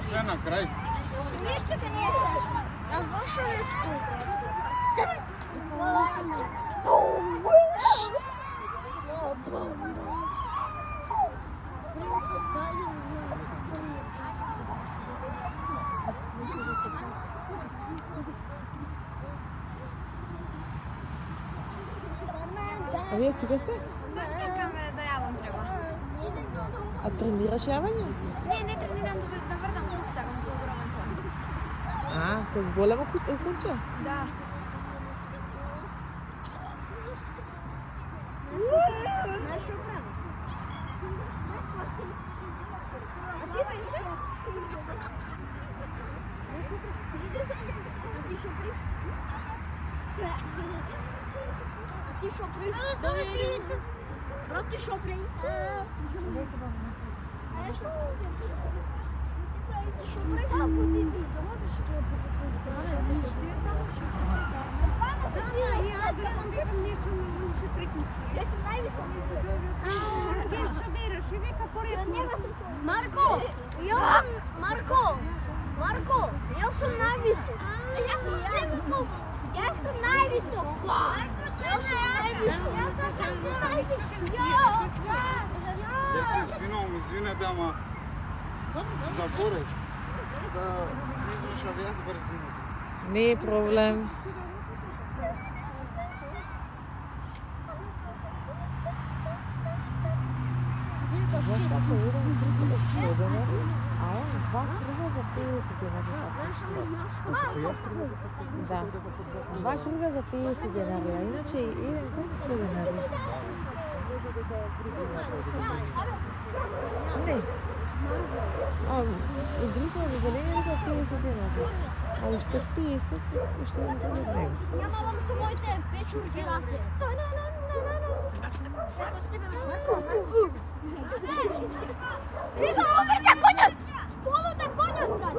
Sve na kraju. Ništa ga nije strašno. A zašto je stup? A vi od čega ste? Čekam da javom treba. A treniraš javanje? Ne treniram da vrtam ruksakom s ogroman konj. A, s golema kuća? Da. Znaš upravo? A ti pa išli? A ti šopri? A ti šopri? Brati šopri? A ja šopri? Ти що пригав куди ти? Заводиш хлопці по свою сторону? Марко, я сам навісу. Я сам навісу. Ja se izvinite, ama zaborav da izvrša vez brzine. Nije problem. Znaš kako je jedan drugi da slodenari, a on 2 kruga za 50 dinara. Da, 2 kruga za 50 dinara, a inače jedan krug slodenari. Ne. A u drugom razdeljenju je 50 dinara. Ali što 50, što je to od njega. Няма вам самоите печурки раце. Вика, обрте конят! Полуте конят, брат!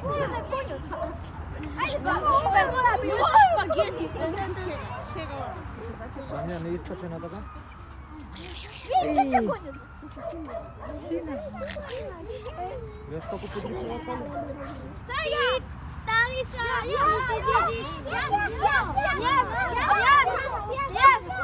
Полуте конят! Ajde, ovo špageti! Tanja, ne iskače na toga? Vidite konят! Veš kako područava kola? Стоит! Ставится! Yes! Yes! Yes! Yes!